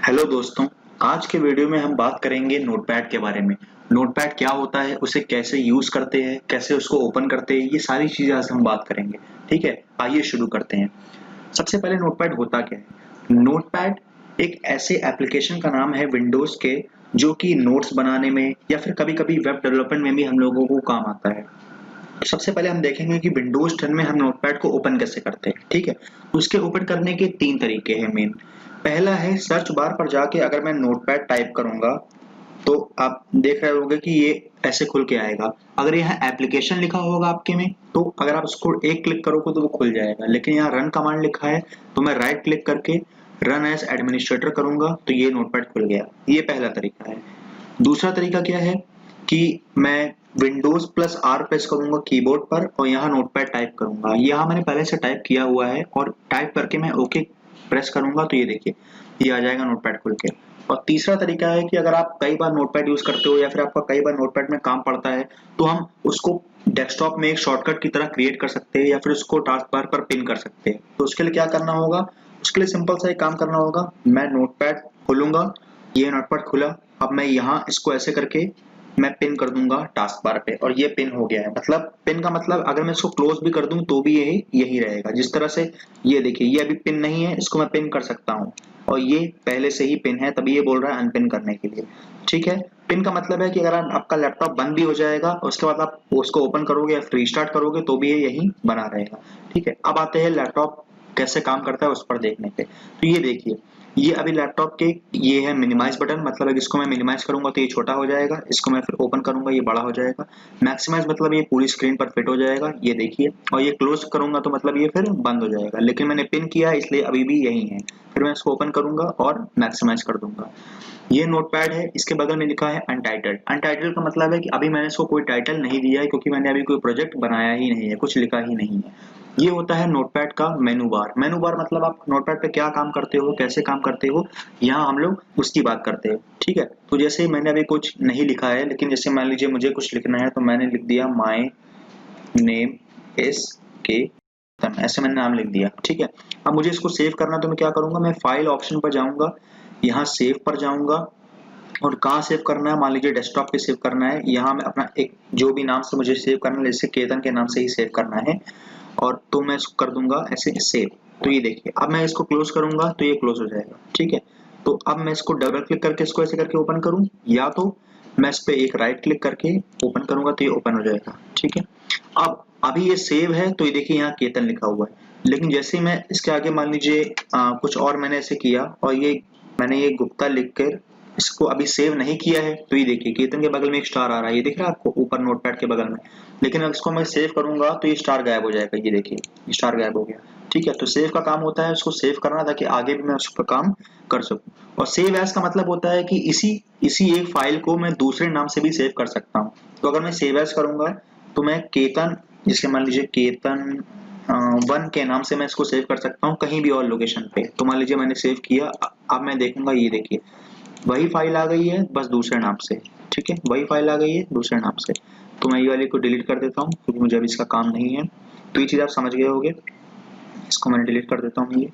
Hello दोस्तों, आज के वीडियो में हम बात करेंगे नोटपैड के बारे में। नोटपैड क्या होता है, उसे कैसे यूज करते हैं, कैसे उसको ओपन करते हैं, ये सारी चीजें आज हम बात करेंगे। ठीक है, आइए शुरू करते हैं। सबसे पहले नोटपैड होता क्या है? नोटपैड एक ऐसे एप्लीकेशन का नाम है विंडोज के, जो कि नोट्स बनाने में या फिर कभी-कभी वेब डेवलपमेंट में भी हम लोगों को काम आता है। तो सबसे पहले हम देखेंगे कि विंडोज 10 में हम नोटपैड को ओपन कैसे करते हैं। ठीक है, उसके ओपन करने के 3 तरीके हैं मेन। पहला है सर्च बार पर जाके अगर मैं नोटपैड टाइप करूंगा तो आप देख रहे होंगे कि ये ऐसे खुल के आएगा। अगर यहाँ एप्लीकेशन लिखा होगा आपके में तो अगर आप उसको एक क्लिक करोगे तो वो खुल जाएगा, लेकिन यहाँ रन कमांड लिखा है तो मैं राइट क्लिक करके रन एज एडमिनिस्ट्रेटर करूंगा तो ये नोटपैड खुल गया। ये पहला तरीका है। दूसरा तरीका क्या है कि मैं विंडोज प्लस आर प्रेस करूंगा कीबोर्ड पर और यहाँ नोटपैड टाइप करूंगा। यहाँ मैंने पहले से टाइप किया हुआ है और टाइप करके मैं ओके प्रेस करूंगा तो ये देखिए ये आ जाएगा नोटपैड खुल के। और तीसरा तरीका है कि अगर आप कई बार नोटपैड यूज करते हो या फिर आपका कई बार नोटपैड में काम पड़ता है तो हम उसको डेस्कटॉप में एक शॉर्टकट की तरह क्रिएट कर सकते हैं या फिर उसको टास्क बार पर पिन कर सकते हैं। तो उसके लिए क्या करना होगा? उसके लिए सिंपल सा एक काम करना होगा। मैं नोटपैड खोलूंगा, ये नोटपैड खुला। अब मैं यहाँ इसको ऐसे करके मैं पिन कर दूंगा टास्क बार पे और ये पिन हो गया है। मतलब पिन का मतलब अगर मैं इसको क्लोज भी कर दूं तो भी यही यही रहेगा। जिस तरह से ये देखिए ये अभी पिन नहीं है, इसको मैं पिन कर सकता हूँ और ये पहले से ही पिन है, तभी ये बोल रहा है अनपिन करने के लिए। ठीक है, पिन का मतलब है कि अगर आपका लैपटॉप बंद भी हो जाएगा उसके बाद आप उसको ओपन करोगे या रीस्टार्ट करोगे तो भी ये यही बना रहेगा। ठीक है, अब आते हैं लैपटॉप कैसे काम करता है उस पर देखने पे। तो ये देखिए ये अभी लैपटॉप के ये है मिनिमाइज बटन, मतलब अगर इसको मैं मिनिमाइज करूंगा तो ये छोटा हो जाएगा, इसको मैं फिर ओपन करूंगा ये बड़ा हो जाएगा। मैक्सिमाइज मतलब ये पूरी स्क्रीन पर फिट हो जाएगा, ये देखिए। और ये क्लोज करूंगा तो मतलब ये फिर बंद हो जाएगा, लेकिन मैंने पिन किया है इसलिए अभी भी यही है। फिर मैं इसको ओपन करूंगा और मैक्सिमाइज कर दूंगा। ये नोटपैड है, इसके बगल में लिखा है अनटाइटल्ड। अनटाइटल्ड का मतलब है कि अभी मैंने इसको कोई टाइटल नहीं दिया है क्योंकि मैंने अभी कोई प्रोजेक्ट बनाया ही नहीं है, कुछ लिखा ही नहीं है। ये होता है नोटपैड का मेनू बार। मेनू बार मतलब आप नोटपैड पे क्या काम करते हो, कैसे काम करते हो, यहाँ हम लोग उसकी बात करते हैं। ठीक है, तो जैसे मैंने अभी कुछ नहीं लिखा है, लेकिन जैसे मान लीजिए मुझे कुछ लिखना है तो मैंने लिख दिया माय नेम इज के, ऐसे मैंने नाम लिख दिया। ठीक है, अब मुझे इसको सेव करना तो मैं क्या करूंगा, मैं फाइल ऑप्शन पर जाऊंगा, यहाँ सेव पर जाऊंगा और कहाँ सेव करना है, मान लीजिए डेस्कटॉप पे सेव करना है। यहाँ मैं अपना एक जो भी नाम से मुझे सेव करना है, जैसे केतन के नाम से ही सेव करना है और तो मैं इसको कर दूंगा ऐसे सेव। तो ये देखिए अब मैं इसको क्लोज करूंगा तो ये क्लोज हो जाएगा। ठीक है, तो अब मैं इसको डबल क्लिक करके इसको ऐसे करके ओपन करूं या तो मैं इस पे एक राइट क्लिक करके ओपन करूंगा तो ये ओपन हो जाएगा। ठीक है, अब अभी ये सेव है तो ये देखिए यहाँ केतन लिखा हुआ है, लेकिन जैसे ही मैं इसके आगे मान लीजिए कुछ और मैंने ऐसे किया और ये मैंने ये गुप्ता लिख कर इसको अभी सेव नहीं किया है तो ये देखिए केतन के बगल में एक स्टार आ रहा है, ये दिख रहा है आपको ऊपर नोटपैड के बगल में। लेकिन अगर इसको मैं सेव करूंगा तो ये स्टार गायब हो जाएगा, ये देखिए ये स्टार गायब हो गया। ठीक है, तो सेव का काम होता है उसको सेव करना ताकि आगे भी मैं उस पर काम कर सकूं। और सेव एज का मतलब होता है कि इसी इसी एक फाइल को मैं दूसरे नाम से भी सेव कर सकता हूँ। तो अगर मैं सेव एज करूंगा तो मैं केतन, जिसके मान लीजिए केतन 1 के नाम से मैं इसको सेव कर सकता हूँ कहीं भी और लोकेशन पे। तो मान लीजिए मैंने सेव किया, अब मैं देखूंगा ये देखिए वही फाइल आ गई है बस दूसरे नाम से। ठीक है, वही फाइल आ गई है दूसरे नाम से। तो मैं ये वाले को डिलीट कर देता हूँ क्योंकि मुझे अभी इसका काम नहीं है। तो ये चीज आप समझ गए होंगे, इसको मैंने डिलीट कर देता हूँ। ये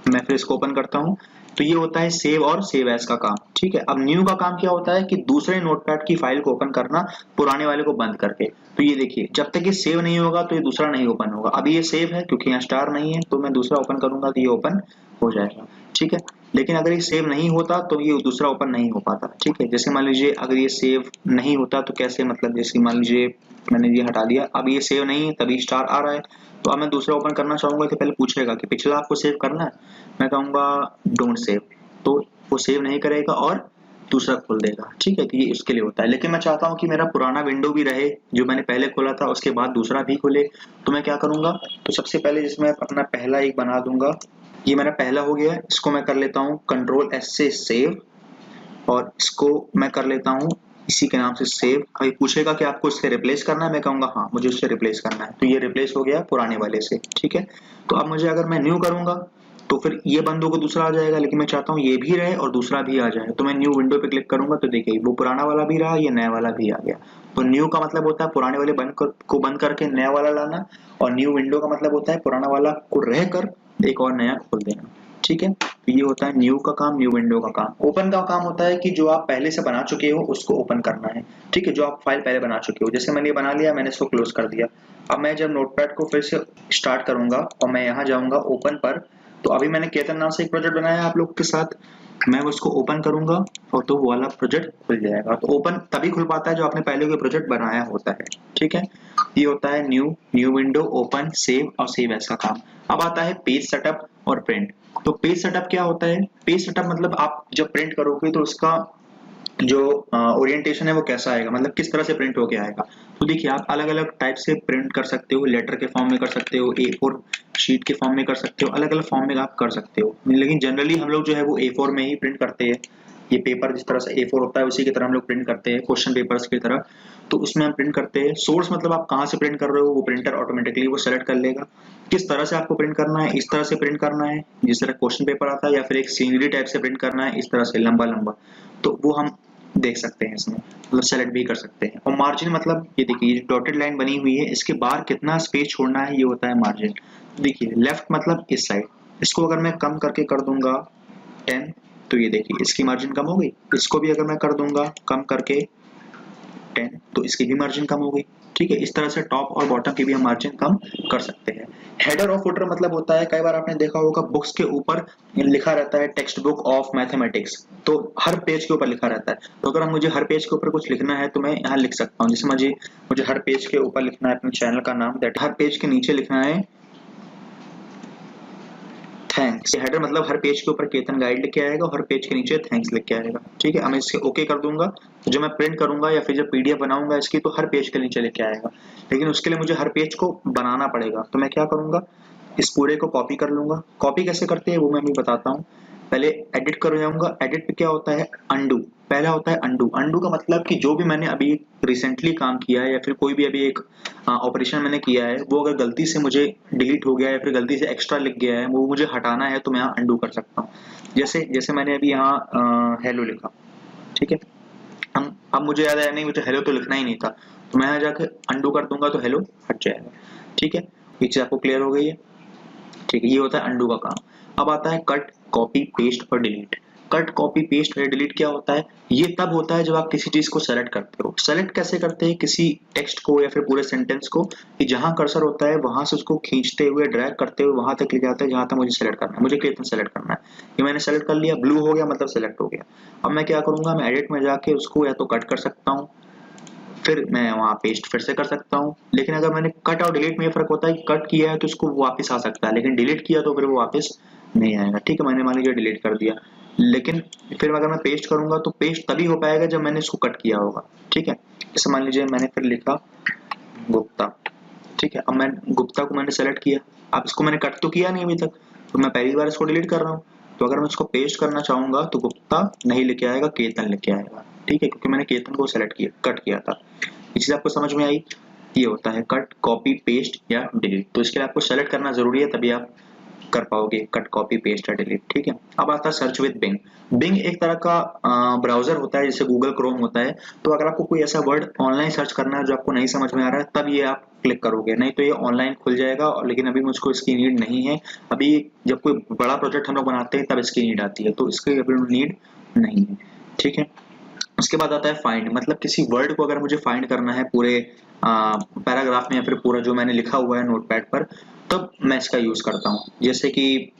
मैं फिर इसको ओपन करता हूँ। तो ये होता है सेव और सेव एज का काम। ठीक है, अब न्यू का काम क्या होता है कि दूसरे नोटपैड की फाइल को ओपन करना पुराने वाले को बंद करके। तो ये देखिए जब तक ये सेव नहीं होगा तो ये दूसरा नहीं ओपन होगा। अभी ये सेव है क्योंकि यहाँ स्टार नहीं है तो मैं दूसरा ओपन करूंगा तो ये ओपन हो जाएगा। ठीक है, लेकिन अगर ये सेव नहीं होता तो ये दूसरा ओपन नहीं हो पाता। ठीक है, जैसे मान लीजिए अगर ये सेव नहीं होता तो कैसे, मतलब जैसे मान लीजिए मैंने ये हटा दिया, अब ये सेव नहीं है तभी स्टार आ रहा है। तो अब मैं दूसरा ओपन करना चाहूंगा तो पहले पूछेगा कि पिछला आपको सेव करना है, मैं कहूंगा डोंट सेव, तो वो सेव नहीं करेगा और दूसरा खोल देगा। ठीक है, तो ये इसके लिए होता है। लेकिन मैं चाहता हूँ कि मेरा पुराना विंडो भी रहे जो मैंने पहले खोला था उसके बाद दूसरा भी खोले। तो मैं क्या करूंगा, तो सबसे पहले जिसमें अपना पहला एक बना दूंगा, ये मेरा पहला हो गया, इसको मैं कर लेता हूँ कंट्रोल एस से सेव और इसको मैं कर लेता हूँ इसी के नाम से सेव। अभी पूछेगा कि आपको इससे रिप्लेस करना है, मैं कहूंगा हाँ मुझे उससे रिप्लेस करना है, तो ये रिप्लेस हो गया पुराने वाले से। ठीक है, तो अब मुझे अगर मैं न्यू करूंगा तो फिर ये बंद होकर दूसरा आ जाएगा, लेकिन मैं चाहता हूँ ये भी रहे और दूसरा भी आ जाए। तो मैं न्यू विंडो पे क्लिक करूंगा तो देखिए वो पुराना वाला भी रहा, ये नया वाला भी आ गया। तो न्यू का मतलब होता है पुराने वाले को बंद करके नया वाला लाना, और न्यू विंडो का मतलब होता है पुराना वाला को रह कर एक और नया खोल देना। ठीक है, तो ये होता है न्यू का काम, न्यू विंडो का काम। ओपन का काम होता है कि जो आप पहले से बना चुके हो उसको ओपन करना है। ठीक है, जो आप फाइल पहले बना चुके हो, जैसे मैंने ये बना लिया, मैंने इसको क्लोज कर दिया। अब मैं जब नोटपैड को फिर से स्टार्ट करूंगा और मैं यहाँ जाऊंगा ओपन पर, तो अभी मैंने केतन नाम से एक प्रोजेक्ट बनाया है आप लोग के साथ, मैं उसको ओपन करूंगा और तो वो वाला प्रोजेक्ट खुल जाएगा। तो ओपन तभी खुल पाता है जो आपने पहले कोई प्रोजेक्ट बनाया होता है। ठीक है, ये होता है new, new window, open, save और सेव एज का काम। अब आता है पेज सेटअप और प्रिंट। तो पेज सेटअप क्या होता है? पेज सेटअप मतलब आप जब प्रिंट करोगे तो उसका जो ओरिएंटेशन है वो कैसा आएगा, मतलब किस तरह से प्रिंट होके आएगा। तो देखिए, आप अलग अलग टाइप से प्रिंट कर सकते हो, लेटर के फॉर्म में कर सकते हो, A4 शीट के फॉर्म में कर सकते हो, अलग अलग फॉर्म में आप कर सकते हो, लेकिन जनरली हम लोग जो है वो A4 में ही प्रिंट करते हैं। ये पेपर जिस तरह से A4 होता है उसी की तरह हम लोग प्रिंट करते हैं, क्वेश्चन पेपर्स की तरह। तो उसमें हम प्रिंट करते हैं। सोर्स मतलब आप कहाँ से प्रिंट कर रहे हो, वो प्रिंटर ऑटोमेटिकली वो सेलेक्ट कर लेगा किस तरह से आपको प्रिंट करना है। इस तरह से प्रिंट करना है जिस तरह क्वेश्चन पेपर आता है, या फिर एक सीनरी टाइप से प्रिंट करना है इस तरह से लंबा लंबा, तो वो हम देख सकते हैं इसमें, मतलब सेलेक्ट भी कर सकते हैं। और मार्जिन मतलब ये देखिए, ये डॉटेड लाइन बनी हुई है, इसके बाहर कितना स्पेस छोड़ना है ये होता है मार्जिन। देखिए लेफ्ट मतलब इस साइड, इसको अगर मैं कम करके कर दूंगा 10, तो ये देखिए इसकी मार्जिन कम हो गई। इसको भी अगर मैं कर दूंगा कम करके 10, तो इसकी भी मार्जिन कम हो गई। ठीक है, इस तरह से टॉप और बॉटम की भी हम मार्जिन कम कर सकते हैं। हेडर और फुटर मतलब होता है, कई बार आपने देखा होगा बुक्स के ऊपर लिखा रहता है टेक्स्ट बुक ऑफ मैथमेटिक्स, तो हर पेज के ऊपर लिखा रहता है। तो अगर मुझे हर पेज के ऊपर कुछ लिखना है तो मैं यहाँ लिख सकता हूँ, जैसे मुझे हर पेज के ऊपर लिखना है अपने चैनल का नाम, दैट हर पेज के नीचे लिखना है थैंक्स। हेडर मतलब हर पेज के ऊपर केतन गाइड लिख के आएगा और हर पेज के नीचे थैंक्स लिख के आएगा। ठीक है, मैं इसके ओके कर दूंगा, तो जब मैं प्रिंट करूंगा या फिर जब पीडीएफ बनाऊंगा इसकी, तो हर पेज के नीचे लिख के आएगा। लेकिन उसके लिए मुझे हर पेज को बनाना पड़ेगा, तो मैं क्या करूंगा, इस पूरे को कॉपी कर लूंगा। कॉपी कैसे करते हैं वो मैं भी बताता हूँ। पहले एडिट कर जाऊंगा। एडिट पे क्या होता है, अंडू। पहला होता है अंडू। अंडू का मतलब कि जो भी मैंने अभी रिसेंटली काम किया है या फिर कोई भी अभी एक ऑपरेशन मैंने किया है, वो अगर गलती से मुझे डिलीट हो गया है या फिर गलती से एक्स्ट्रा लिख गया है, वो मुझे हटाना है, तो मैं यहाँ अंडू कर सकता हूँ। जैसे जैसे मैंने अभी यहाँ हेलो लिखा, ठीक है, हम अब मुझे याद आया नहीं मुझे हेलो तो लिखना ही नहीं था, तो मैं यहाँ जाकर अंडू कर दूंगा तो हेलो हट जाएगा। ठीक है, ये चीज आपको क्लियर हो गई है। ठीक है, ये होता है अंडू का काम। अब आता है कट, कॉपी, पेस्ट और डिलीट। कट, कॉपी, पेस्ट और डिलीट क्या होता है? ये तब होता है जब आप किसी चीज को सेलेक्ट करते हो। सेलेक्ट कैसे करते हैं किसी टेक्स्ट को या फिर पूरे सेंटेंस को, कि जहां कर्सर होता है वहां से उसको खींचते हुए ड्रैग करते हुए वहां तक ले जाते हैं जहां तक मुझे सेलेक्ट करना है। मुझे केतन सेलेक्ट करना है, ये मैंने सेलेक्ट कर लिया, ब्लू हो गया मतलब सेलेक्ट हो गया। अब मैं क्या करूंगा, मैं एडिट में जाके उसको या तो कट कर सकता हूँ, फिर मैं वहाँ पेस्ट फिर से कर सकता हूँ। लेकिन अगर मैंने कट और डिलीट में ये फर्क होता है कि कट किया है तो उसको वापस आ सकता है, लेकिन डिलीट किया तो फिर वो वापस नहीं आएगा। ठीक है, मैंने मान लीजिए डिलीट कर दिया, लेकिन फिर अगर मैं पेस्ट करूंगा तो पेस्ट तभी हो पाएगा जब मैंने इसको कट किया होगा। ठीक है, जैसे मान लीजिए मैंने फिर लिखा गुप्ता। ठीक है, अब मैं गुप्ता को मैंने सेलेक्ट किया, अब इसको मैंने कट तो किया नहीं अभी तक, तो मैं पहली बार इसको डिलीट कर रहा हूँ। तो अगर मैं इसको पेस्ट करना चाहूंगा तो गुप्ता नहीं लिखे आएगा, केतन लिखे आएगा। ठीक है, क्योंकि मैंने केतन को सेलेक्ट किया, कट किया था। ये चीज आपको समझ में आई? ये होता है कट, कॉपी, पेस्ट या डिलीट। तो इसके लिए आपको सेलेक्ट करना जरूरी है, तभी आप कर पाओगे कट, कॉपी, पेस्ट या डिलीट। ठीक है, अब आता है सर्च विद बिंग। बिंग एक तरह का ब्राउजर होता है जैसे गूगल क्रोम होता है। तो अगर आपको कोई ऐसा वर्ड ऑनलाइन सर्च करना है जो आपको नहीं समझ में आ रहा है, तब ये आप क्लिक करोगे, नहीं तो ये ऑनलाइन खुल जाएगा। लेकिन अभी मुझको इसकी नीड नहीं है। अभी जब कोई बड़ा प्रोजेक्ट हम लोग बनाते हैं तब इसकी नीड आती है, तो इसकी अभी नीड नहीं है। ठीक है, उसके बाद आता है फाइंड, मतलब किसी वर्ड को अगर मुझे फाइंड करना है पूरे पैराग्राफ में या फिर पूरा जो मैंने लिखा हुआ है नोटपैड पर, तब मैं इसका यूज करता हूँ। जैसे कि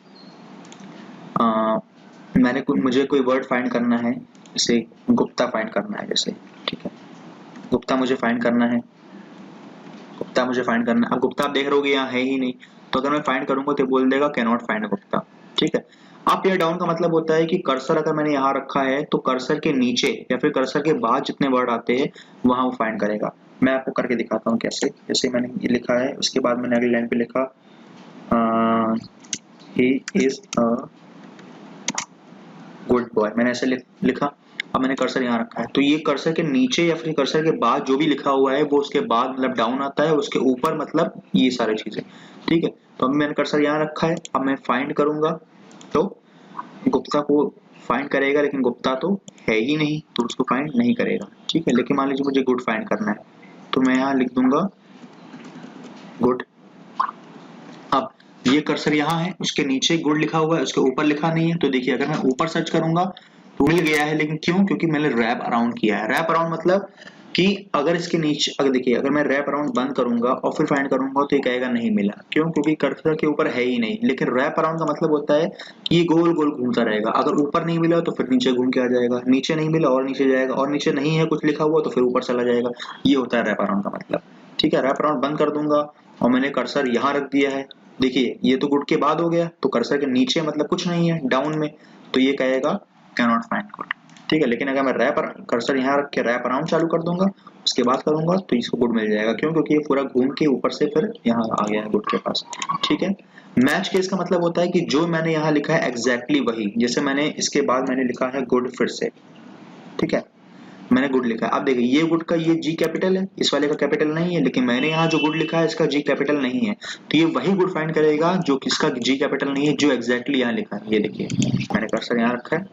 मुझे कोई वर्ड फाइंड करना है, जैसे गुप्ता फाइंड करना है जैसे। ठीक है, गुप्ता मुझे फाइंड करना है, गुप्ता मुझे फाइंड करना है। अब गुप्ता आप देख रहे होगे यहाँ है ही नहीं, तो अगर मैं फाइंड करूंगा तो बोल देगा कैन नॉट फाइंड गुप्ता। ठीक है, अप या डाउन का मतलब होता है कि कर्सर अगर मैंने यहाँ रखा है तो कर्सर के नीचे या फिर कर्सर के बाद जितने वर्ड आते हैं वहां वो फाइंड करेगा। मैं आपको करके दिखाता हूँ कैसे। जैसे मैंने ये लिखा है, उसके बाद मैंने अगली लाइन पे लिखा he is a good boy, मैंने ऐसे लिखा। अब मैंने कर्सर यहाँ रखा है, तो ये कर्सर के नीचे या फिर कर्सर के बाद जो भी लिखा हुआ है वो उसके बाद मतलब डाउन आता है, उसके ऊपर मतलब ये सारी चीजें। ठीक है, तो अब मैंने कर्सर यहाँ रखा है। अब मैं फाइंड करूंगा तो गुप्ता को फाइंड करेगा, लेकिन गुप्ता तो है ही नहीं तो उसको फाइंड नहीं करेगा। ठीक है, लेकिन मान लीजिए मुझे गुड फाइंड करना है, तो मैं यहाँ लिख दूंगा गुड। अब ये कर्सर यहाँ है, उसके नीचे गुड लिखा हुआ है, उसके ऊपर लिखा नहीं है। तो देखिए अगर मैं ऊपर सर्च करूंगा तो मिल गया है, लेकिन क्यों? क्योंकि मैंने रैप अराउंड किया है। रैप अराउंड मतलब कि अगर इसके नीचे, अगर देखिए अगर मैं रैप अराउंड बंद करूंगा और फिर फाइंड करूंगा तो ये कहेगा नहीं मिला। क्यों? क्योंकि कर्सर के ऊपर है ही नहीं। लेकिन रैप अराउंड का मतलब होता है कि ये गोल गोल घूमता रहेगा। अगर ऊपर नहीं मिला तो फिर नीचे घूम के आ जाएगा, नीचे नहीं मिला और नीचे जाएगा, और नीचे नहीं है कुछ लिखा हुआ तो फिर ऊपर चला जाएगा। ये होता है रैप अराउंड का मतलब। ठीक है, रैप अराउंड बंद कर दूंगा और मैंने कर्सर यहाँ रख दिया है। देखिए ये तो गुड के बाद हो गया, तो कर्सर के नीचे मतलब कुछ नहीं है डाउन में, तो ये कहेगा कैन नॉट फाइंड गुड। ठीक है, लेकिन अगर मैं रैप कर्सर यहाँ रख के रैप अराउंड चालू कर दूंगा, उसके बाद करूंगा तो इसको गुड मिल जाएगा। क्यों? क्योंकि ये पूरा घूम के ऊपर से फिर यहाँ आ गया है गुड के पास। ठीक है, मैच केस का मतलब होता है कि जो मैंने यहाँ लिखा है एग्जैक्टली वही, जैसे मैंने इसके बाद मैंने लिखा है गुड फिर से। ठीक है, मैंने गुड लिखा है। अब देखिए ये गुड का ये जी कैपिटल है, इस वाले का कैपिटल नहीं है, लेकिन मैंने यहाँ जो गुड लिखा है इसका जी कैपिटल नहीं है, तो ये वही गुड फाइंड करेगा जो किसका जी कैपिटल नहीं है, जो एग्जैक्टली यहाँ लिखा है। ये देखिए मैंने कर्सर यहाँ रखा है,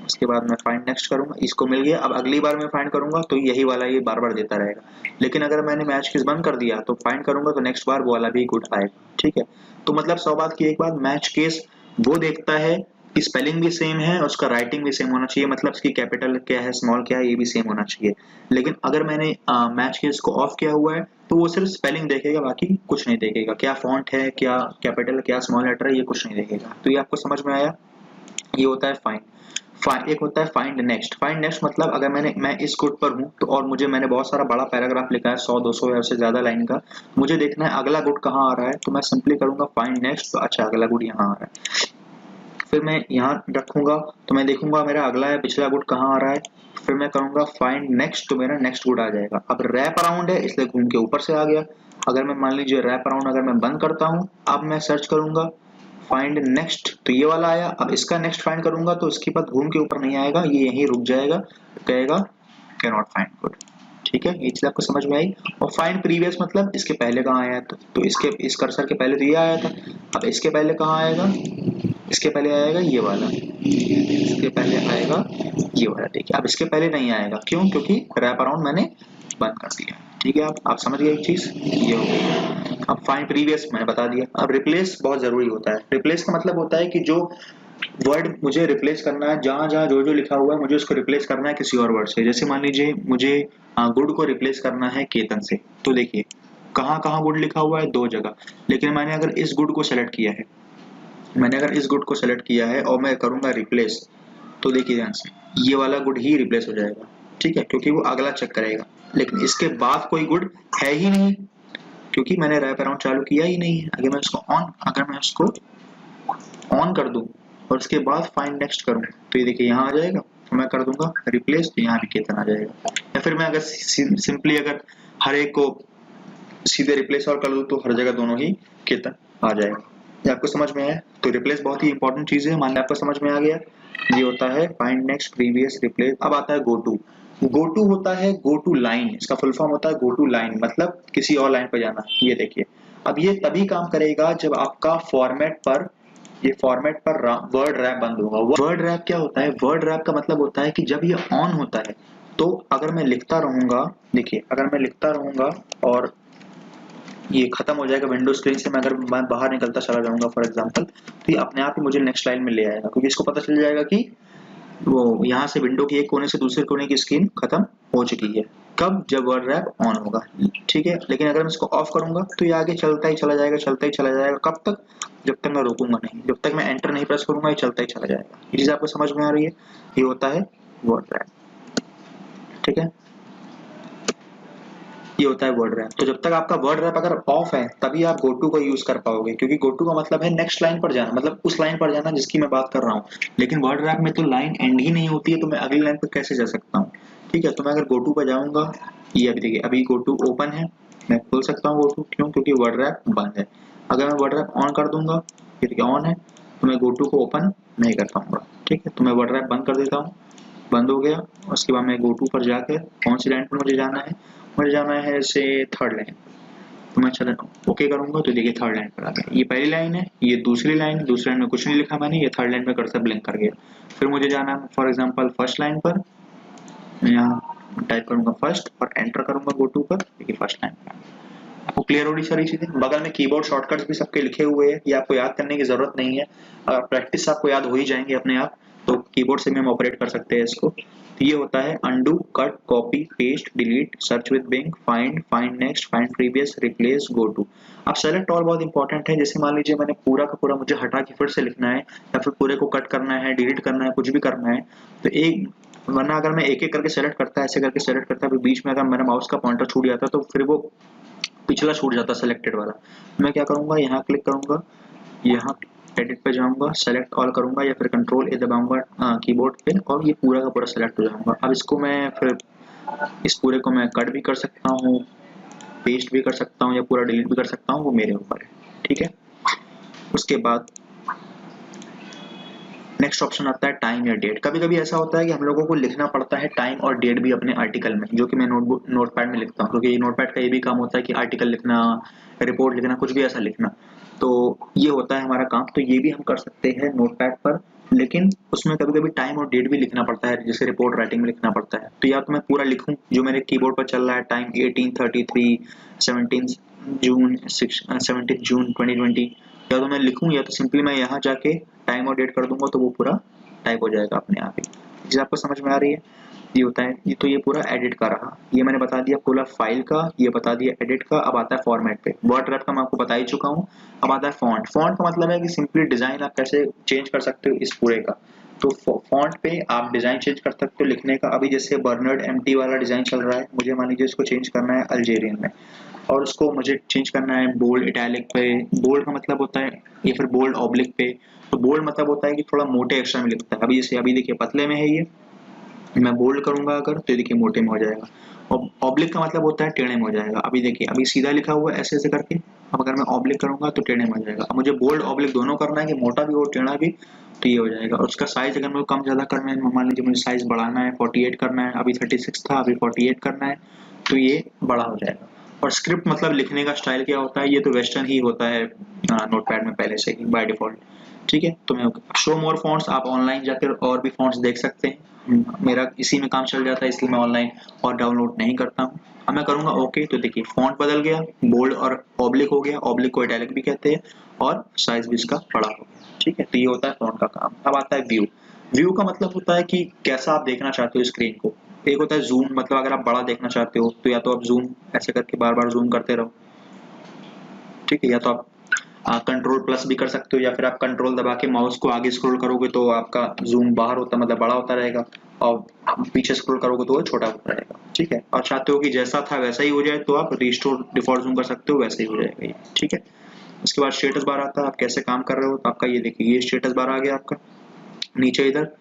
उसके बाद मैं फाइंड नेक्स्ट करूंगा, इसको मिल गया। अब अगली बार मैं फाइंड करूंगा तो यही वाला ये बार बार देता रहेगा। लेकिन अगर मैंने मैच केस बंद कर दिया तो फाइंड करूंगा तो नेक्स्ट बार वो वाला भी गुड आएगा। ठीक है, तो मतलब 100 बात की एक बात, मैच केस वो देखता है कि स्पेलिंग भी सेम है और उसका राइटिंग भी सेम होना चाहिए, मतलब इसकी कैपिटल क्या है स्मॉल क्या है ये भी सेम होना चाहिए। लेकिन अगर मैंने मैच केस को ऑफ किया हुआ है तो वो सिर्फ स्पेलिंग देखेगा, बाकी कुछ नहीं देखेगा। क्या फॉन्ट है, क्या कैपिटल, क्या स्मॉल लेटर है, ये कुछ नहीं देखेगा। तो ये आपको समझ में आया? ये होता है फाइंड। एक होता है फाइंड नेक्स्ट। फाइंड नेक्स्ट मतलब अगर मैं इस गुड पर हूँ तो, और मैंने बहुत सारा बड़ा पैराग्राफ लिखा है 100-200 या उससे ज्यादा लाइन का, मुझे देखना है अगला गुड कहाँ आ रहा है, तो मैं सिंपली करूंगा फाइंड नेक्स्ट। तो अच्छा अगला गुड यहाँ आ रहा है, फिर मैं यहाँ रखूंगा तो मैं देखूंगा मेरा अगला है पिछला गुड कहाँ आ रहा है, फिर मैं करूंगा फाइंड नेक्स्ट तो मेरा नेक्स्ट गुड आ जाएगा। अब रैप अराउंड है इसलिए घूम के ऊपर से आ गया। अगर मैं मान लीजिए रैप अराउंड अगर मैं बंद करता हूँ, अब मैं सर्च करूंगा फाइंड नेक्स्ट तो ये वाला आया। अब इसका नेक्स्ट फाइंड करूंगा तो इसके बाद घूम के ऊपर नहीं आएगा, ये यहीं रुक जाएगा, कहेगा कैन नॉट फाइंड गुड। ठीक है, ये चीज आपको समझ में आई। और फाइंड प्रीवियस मतलब इसके पहले कहाँ आया, तो इसके इस कर्सर के पहले तो ये आया था, अब इसके पहले कहाँ आएगा, इसके पहले आएगा ये वाला, इसके पहले आएगा ये वाला। देखिए अब इसके पहले नहीं आएगा, क्यों? क्योंकि रैप अराउंड मैंने बंद कर दिया। ठीक है, आप समझ गए एक चीज, ये हो गई। अब फाइंड प्रीवियस मैंने बता दिया। अब रिप्लेस बहुत जरूरी होता है। रिप्लेस का मतलब होता है कि जो वर्ड मुझे रिप्लेस करना है, जहां जहां जो जो लिखा हुआ है मुझे उसको रिप्लेस करना है किसी और वर्ड से। जैसे मान लीजिए मुझे गुड को रिप्लेस करना है केतन से, तो देखिए कहाँ कहाँ गुड लिखा हुआ है, 2 जगह। लेकिन मैंने अगर इस गुड को सेलेक्ट किया है, मैंने अगर इस गुड को सेलेक्ट किया है और मैं करूंगा रिप्लेस, तो देखिए ध्यान से ये वाला गुड ही रिप्लेस हो जाएगा। ठीक है, क्योंकि वो अगला चेक करेगा। लेकिन इसके बाद कोई गुड है ही नहीं, क्योंकि मैंने रैप अराउंड चालू किया ही नहीं है। अगर मैं उसको ऑन कर दूं और उसके बाद फाइंड नेक्स्ट करूं तो ये देखिए यहाँ आ जाएगा। तो मैं कर दूंगा रिप्लेस तो यहाँ भी केतन आ जाएगा। या फिर मैं अगर सिंपली अगर हर एक को सीधे रिप्लेस और कर दूं तो हर जगह दोनों ही केतन आ जाएगा। ये आपको समझ में आया? तो रिप्लेस बहुत ही इंपॉर्टेंट चीज है, मान लिया आपको समझ में आ गया। ये होता है फाइंड नेक्स्ट प्रीवियस रिप्लेस। अब आता है गो टू। गो टू होता है गो टू लाइन, इसका फुल फॉर्म होता है गो टू लाइन, मतलब किसी और लाइन पर जाना। ये देखिए अब ये तभी काम करेगा जब आपका फॉर्मेट पर वर्ड रैप बंद होगा। वर्ड रैप क्या होता है? वर्ड रैप का मतलब होता है कि जब ये ऑन होता है तो अगर मैं लिखता रहूंगा, देखिए अगर मैं लिखता रहूंगा और ये खत्म हो जाएगा विंडो स्क्रीन से, मैं बाहर निकलता चला जाऊंगा फॉर एग्जांपल, तो ये अपने आप ही मुझे नेक्स्ट लाइन में ले आएगा, क्योंकि इसको पता चल जाएगा कि वो यहाँ से विंडो के एक कोने से दूसरे कोने की स्क्रीन खत्म हो चुकी है। कब? जब वर्ड रैप ऑन होगा। ठीक है, लेकिन अगर मैं इसको ऑफ करूंगा तो ये आगे चलता ही चला जाएगा, चलता ही चला जाएगा। कब तक? जब तक मैं रोकूंगा नहीं, जब तक मैं एंटर नहीं प्रेस करूंगा ये चलता ही चला जाएगा। ये चीज आपको समझ में आ रही है? ये होता है वर्ड रैप। ठीक है, ये होता है वर्ड रैप। तो जब तक आपका वर्ड रैप अगर ऑफ है तभी आप गोटू को यूज कर पाओगे, क्योंकि गोटू का मतलब है नेक्स्ट लाइन पर जाना, मतलब उस लाइन पर जाना जिसकी मैं बात कर रहा हूँ। लेकिन वर्ड रैप में तो लाइन एंड ही नहीं होती है, तो मैं अगली लाइन पर कैसे जा सकता हूँ? ठीक है, तो मैं अगर गोटू पर जाऊंगा, ये अभी देखिए अभी गोटू ओपन है, मैं खोल सकता हूँ गोटू, क्यों? क्योंकि वर्ड रैप बंद है। अगर मैं वर्ड रैप ऑन कर दूंगा, ये देखिए ऑन है, तो मैं गोटू को ओपन नहीं कर पाऊंगा। ठीक है, तो मैं वर्ड रैप बंद कर देता हूँ, बंद हो गया। उसके बाद मैं गोटू पर जाकर कौन सी लाइन पर मुझे जाना है, मुझे जाना है से थर्ड लाइन, तो मैं चला ओके करूंगा तो देखिए थर्ड लाइन पर आ गया। ये पहली लाइन है, ये दूसरी लाइन, दूसरी लाइन में कुछ नहीं लिखा मैंने, ये थर्ड लाइन में कर्सर ब्लिंक कर गया। फिर मुझे जाना है फॉर एग्जांपल फर्स्ट लाइन पर, मैं यहाँ टाइप करूंगा फर्स्ट और एंटर करूंगा गो टू पर, देखिए फर्स्ट लाइन पर। आपको क्लियर हो रही सारी चीजें। बगल में कीबोर्ड शॉर्टकट्स भी सबके लिखे हुए हैं, ये आपको याद करने की जरूरत नहीं है, अगर प्रैक्टिस आपको याद हो ही जाएंगे अपने आप, तो कीबोर्ड से भी हम ऑपरेट कर सकते हैं इसको। तो ये होता है undo, cut, copy, paste, delete, search with Bing, find, find next, find previous, replace, go to. अब सेलेक्ट ऑल बहुत इंपॉर्टेंट है। जैसे मान लीजिए मैंने पूरा का पूरा मुझे हटा के फिर से लिखना है, या फिर पूरे को कट करना है, डिलीट करना है, कुछ भी करना है, तो एक, वरना अगर मैं एक एक करके सेलेक्ट करता, ऐसे करके सेलेक्ट करता, फिर बीच में अगर मेरा माउस का पॉइंटर छूट जाता तो फिर वो पिछला छूट जाता सिलेक्टेड वाला। मैं क्या करूंगा, यहाँ क्लिक करूंगा, यहाँ एडिट पे जाऊंगा, सेलेक्ट ऑल करूंगा, या फिर कंट्रोल ए दबाऊंगा कीबोर्ड पे, और ये पूरा का पूरा सेलेक्ट हो जाऊंगा। अब इसको मैं फिर इस पूरे को मैं कट भी कर सकता हूँ, पेस्ट भी कर सकता हूँ, या पूरा डिलीट भी कर सकता हूँ, वो मेरे ऊपर है। ठीक है, उसके बाद नेक्स्ट ऑप्शन आता है टाइम या डेट। कभी कभी ऐसा होता है कि हम लोगों को लिखना पड़ता है टाइम और डेट भी अपने आर्टिकल में, जो कि मैं नोटपैड में लिखता हूँ, क्योंकि नोटपैड का ये भी काम होता है कि आर्टिकल लिखना, रिपोर्ट लिखना, कुछ भी ऐसा लिखना, तो ये होता है हमारा काम। तो ये भी हम कर सकते हैं नोटपैड पर, लेकिन उसमें कभी कभी टाइम और डेट भी लिखना पड़ता है, जैसे रिपोर्ट राइटिंग में लिखना पड़ता है। तो या तो मैं पूरा लिखूं जो मेरे कीबोर्ड पर चल रहा है, टाइम 1833, 17 जून 2020, या तो मैं लिखूं, या तो सिंपली मैं यहाँ जाके टाइम और डेट कर दूंगा, तो वो पूरा टाइप हो जाएगा अपने आप ही। चीज आपको समझ में आ रही है? ये होता है ये, तो ये पूरा एडिट का रहा, ये मैंने बता दिया पूरा फाइल का, ये बता दिया एडिट का। अब आता है फॉर्मेट पे। वर्ड रैप का मैं आपको बता ही चुका हूँ। अब आता है फॉन्ट। फॉन्ट का मतलब है कि सिंपली डिजाइन आप कैसे चेंज कर सकते हो इस पूरे का। तो फॉन्ट पे आप डिजाइन चेंज कर सकते हो लिखने का। अभी जैसे बर्नर्ड एम्प्टी वाला डिजाइन चल रहा है, मुझे मान लीजिए इसको चेंज करना है अल्जेरियन में, और उसको मुझे चेंज करना है बोल्ड इटैलिक पे। बोल्ड का मतलब होता है, या फिर बोल्ड ऑब्लिक पे। तो बोल्ड मतलब होता है कि थोड़ा मोटे अक्षर में लिखता है। अभी जैसे अभी देखिए पतले में है ये, मैं बोल्ड करूंगा अगर, तो देखिए मोटे में हो जाएगा। और ऑब्लिक का मतलब होता है टेढ़े में हो जाएगा। अभी देखिए अभी सीधा लिखा हुआ है ऐसे ऐसे करके, अब अगर मैं ऑब्लिक करूंगा तो टेढ़े में हो जाएगा। अब मुझे बोल्ड ऑब्लिक दोनों करना है कि मोटा भी हो टेढ़ा भी, तो ये हो जाएगा। और उसका साइज अगर मुझे कम ज्यादा करना है, मान लीजिए मुझे साइज बढ़ाना है, 48 करना है, अभी 36 था, अभी 48 करना है, तो ये बड़ा हो जाएगा। और स्क्रिप्ट मतलब लिखने का स्टाइल क्या होता है, ये तो वेस्टर्न ही होता है नोटपैड में पहले से ही बाय डिफॉल्ट। ठीक है, तो मैं शो मोर फॉन्ट्स, आप ऑनलाइन जाकर और भी फॉन्ट्स देख सकते हैं। मेरा इसी में काम चल जाता है, इसलिए मैं ऑनलाइन और डाउनलोड नहीं करता हूँ। अब मैं करूंगा ओके, तो देखिए फॉन्ट बदल गया, बोल्ड और ऑब्लिक हो गया, ऑब्लिक को इटैलिक भी कहते हैं, और साइज भी इसका बड़ा हो गया। ठीक है, तो ये होता है फॉन्ट का काम। अब आता है व्यू। व्यू का मतलब होता है कि कैसा आप देखना चाहते हो स्क्रीन को। एक होता है जूम, मतलब अगर आप बड़ा देखना चाहते हो तो या तो आप जूम ऐसे करके बार बार जूम करते रहो। ठीक है, या तो आप कंट्रोल प्लस भी कर सकते हो, या फिर आप कंट्रोल दबा के माउस को आगे स्क्रॉल करोगे तो आपका जूम बाहर होता मतलब बड़ा होता रहेगा, और पीछे स्क्रॉल करोगे तो वो छोटा होता रहेगा। ठीक है, और चाहते हो कि जैसा था वैसा ही हो जाए तो आप रिस्टोर डिफॉल्ट जूम कर सकते हो, वैसे ही हो जाएगा ये। ठीक है, उसके बाद स्टेटस बार आता है, आप कैसे काम कर रहे हो, तो आपका ये देखिए ये स्टेटस बार आ गया आपका नीचे इधर।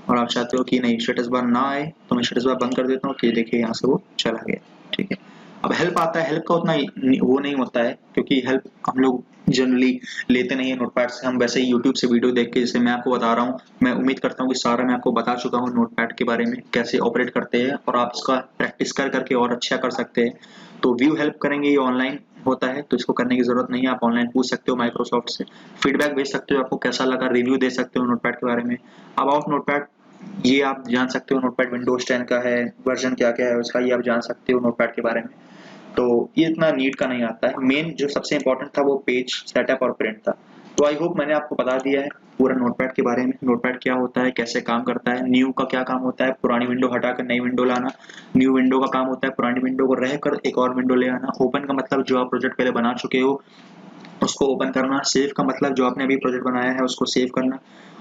और आप चाहते हो कि नहीं स्टेटस बार ना आए, तो मैं स्टेटस बार बंद कर देता हूँ, तो ये देखिए यहाँ से वो चला गया। ठीक है, अब हेल्प आता है। हेल्प का उतना वो नहीं होता है, क्योंकि हेल्प हम लोग जनरली लेते नहीं है नोटपैड से। हम वैसे ही यूट्यूब से वीडियो देख के, जैसे मैं आपको बता रहा हूँ, मैं उम्मीद करता हूँ कि सारा मैं आपको बता चुका हूँ नोटपैड के बारे में, कैसे ऑपरेट करते हैं, और आप इसका प्रैक्टिस कर करके और अच्छा कर सकते हैं। तो व्यू हेल्प करेंगे, ये ऑनलाइन होता है, तो इसको करने की जरूरत नहीं है। आप ऑनलाइन पूछ सकते हो माइक्रोसॉफ्ट से, फीडबैक भेज सकते हो, आपको कैसा लगा, रिव्यू दे सकते हो नोटपैड के बारे में। अबाउट नोटपैड, ये आप जान सकते हो नोटपैड विंडोज 10 का है, वर्जन क्या क्या है उसका, ये आप जान सकते हो नोटपैड के बारे में। तो ये इतना नीड का नहीं आता है। मेन जो सबसे इंपॉर्टेंट था वो पेज सेटअप और प्रिंट था। तो आई होप मैंने आपको बता दिया है पूरा नोटपैड के बारे में, नोटपैड क्या होता है, कैसे काम करता है, न्यू का क्या काम होता है, पुरानी विंडो हटाकर नई विंडो लाना, न्यू विंडो का काम होता है पुरानी विंडो को रहकर एक और विंडो ले आना, ओपन का मतलब जो आप प्रोजेक्ट पहले बना चुके हो उसको ओपन करना, सेव का मतलब जो आपने अभी प्रोजेक्ट बनाया है उसको सेव करना।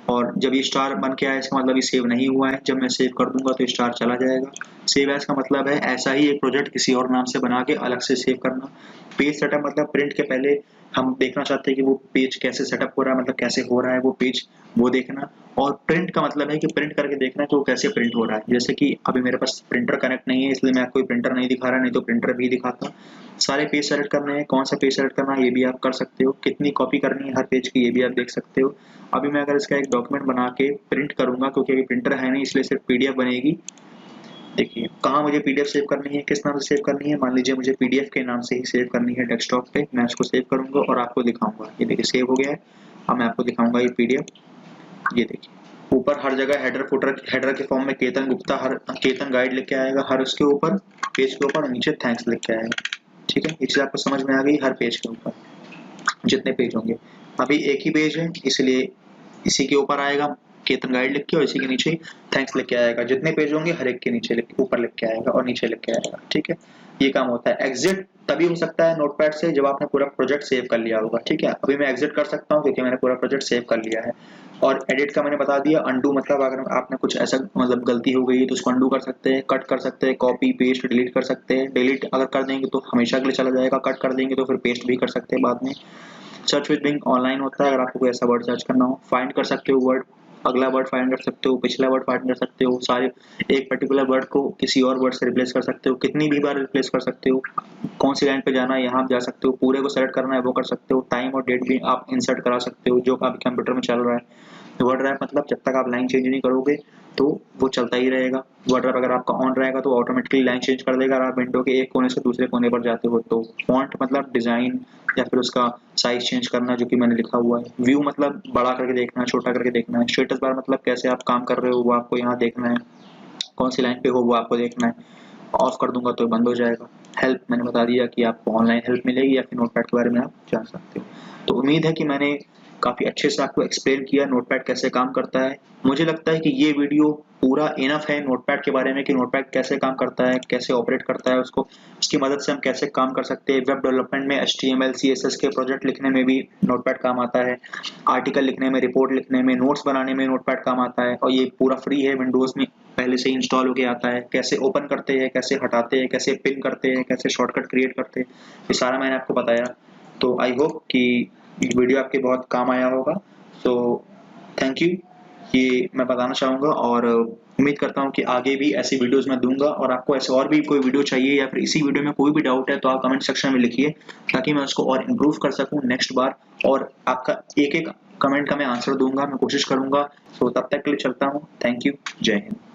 और जब ये स्टार बन के आया इसका मतलब ये सेव नहीं हुआ है, जब मैं सेव कर दूंगा तो स्टार चला जाएगा। सेव एज का मतलब है ऐसा ही एक प्रोजेक्ट किसी और नाम से बना के अलग से सेव करना। पेज सेटअप मतलब प्रिंट के पहले हम देखना चाहते हैं कि वो पेज कैसे सेटअप हो रहा है, मतलब कैसे हो रहा है वो पेज, वो देखना। और प्रिंट का मतलब है कि प्रिंट करके देखना कि वो कैसे प्रिंट हो रहा है। जैसे कि अभी मेरे पास प्रिंटर कनेक्ट नहीं है, इसलिए मैं आपको प्रिंटर नहीं दिखा रहा, नहीं तो प्रिंटर भी दिखाता। सारे पेज सेलेक्ट करने हैं, कौन सा पेज सेलेक्ट करना है ये भी आप कर सकते हो, कितनी कॉपी करनी है हर पेज की ये भी आप देख सकते हो। अभी मैं अगर इसका एक डॉक्यूमेंट बना के प्रिंट करूंगा, क्योंकि अभी प्रिंटर है नहीं इसलिए सिर्फ पीडीएफ बनेगी। देखिए कहाँ मुझे पीडीएफ सेव करनी है, किस नाम से सेव करनी है, मान लीजिए मुझे पीडीएफ के नाम से ही सेव करनी है डेस्कटॉप पे। मैं उसको सेव करूंगा और आपको दिखाऊंगा। ये देखिए सेव हो गया है। अब मैं आपको दिखाऊंगा ये पीडीएफ। ये देखिए ऊपर हर जगह हेडर फुटर, हेडर के फॉर्म में केतन गुप्ता, हर केतन गाइड लिख के आएगा हर उसके ऊपर पेज के ऊपर, नीचे थैंक्स लिख के आएगा। ठीक है, ये चीज़ आपको समझ में आ गई। हर पेज के ऊपर जितने पेज होंगे, अभी एक ही पेज है इसलिए इसी के ऊपर आएगा केतन गाइड लिख के और इसी के नीचे थैंक्स लिख के आएगा। जितने पेज होंगे हर एक के नीचे ऊपर लिख के आएगा और नीचे लिख के आएगा। ठीक है, ये काम होता है। एग्जिट तभी हो सकता है नोटपैड से जब आपने पूरा प्रोजेक्ट सेव कर लिया होगा। ठीक है, अभी मैं एग्जिट कर सकता हूँ क्योंकि मैंने पूरा प्रोजेक्ट सेव कर लिया है। और एडिट का मैंने बता दिया। अंडू मतलब अगर आपने कुछ ऐसा मतलब गलती हो गई है तो उसको अंडू कर सकते हैं, कट कर सकते हैं, कॉपी पेस्ट डिलीट कर सकते हैं। डिलीट अगर कर देंगे तो हमेशा के लिए चला जाएगा, कट कर देंगे तो फिर पेस्ट भी कर सकते हैं बाद में। सर्च विद बिंग ऑनलाइन होता है, अगर आपको कोई ऐसा वर्ड सर्च करना हो, फाइंड कर सकते हो वर्ड, अगला वर्ड फाइंड कर सकते हो, पिछला वर्ड फाइंड कर सकते हो, सारे एक पर्टिकुलर वर्ड को किसी और वर्ड से रिप्लेस कर सकते हो, कितनी भी बार रिप्लेस कर सकते हो, कौन सी लाइन पे जाना है यहाँ जा सकते हो, पूरे को सेलेक्ट करना है वो कर सकते हो, टाइम और डेट भी आप इंसर्ट करा सकते हो जो आपके कंप्यूटर में चल रहा है। वर्ड रैप मतलब जब तक आप लाइन चेंज नहीं करोगे तो वो चलता ही रहेगा। वर्ड रैप अगर आपका ऑन रहेगा तो ऑटोमेटिकली लाइन चेंज कर देगा। अगर आप विंडो के एक कोने से दूसरे कोने पर जाते हो तो फॉन्ट मतलब डिजाइन या फिर उसका साइज चेंज करना जो कि मैंने लिखा हुआ है। व्यू मतलब बड़ा करके देखना है, छोटा करके देखना है। स्टेटस बार मतलब कैसे आप काम कर रहे हो वो आपको यहाँ देखना है, कौन सी लाइन पे हो वो आपको देखना है। ऑफ कर दूंगा तो बंद हो जाएगा। हेल्प मैंने बता दिया कि आपको ऑनलाइन हेल्प मिलेगी या फिर नोटपैड के बारे में आप जान सकते हो। तो उम्मीद है कि मैंने काफ़ी अच्छे से आपको एक्सप्लेन किया नोटपैड कैसे काम करता है। मुझे लगता है कि ये वीडियो पूरा इनफ है नोटपैड के बारे में कि नोटपैड कैसे काम करता है, कैसे ऑपरेट करता है उसको, उसकी मदद से हम कैसे काम कर सकते हैं। वेब डेवलपमेंट में HTML CSS के प्रोजेक्ट लिखने में भी नोटपैड काम आता है, आर्टिकल लिखने में, रिपोर्ट लिखने में, नोट्स बनाने में नोटपैड काम आता है। और ये पूरा फ्री है, विंडोज़ में पहले से ही इंस्टॉल होके आता है। कैसे ओपन करते हैं, कैसे हटाते हैं, कैसे पिन करते हैं, कैसे शॉर्टकट क्रिएट करते हैं, ये सारा मैंने आपको बताया। तो आई होप कि ये वीडियो आपके बहुत काम आया होगा। सो थैंक यू, ये मैं बताना चाहूँगा और उम्मीद करता हूँ कि आगे भी ऐसी वीडियोस मैं दूंगा। और आपको ऐसे और भी कोई वीडियो चाहिए या फिर इसी वीडियो में कोई भी डाउट है तो आप कमेंट सेक्शन में लिखिए ताकि मैं उसको और इम्प्रूव कर सकूँ नेक्स्ट बार। और आपका एक एक कमेंट का मैं आंसर दूंगा, मैं कोशिश करूंगा। सो तब तक के लिए चलता हूँ। थैंक यू, जय हिंद।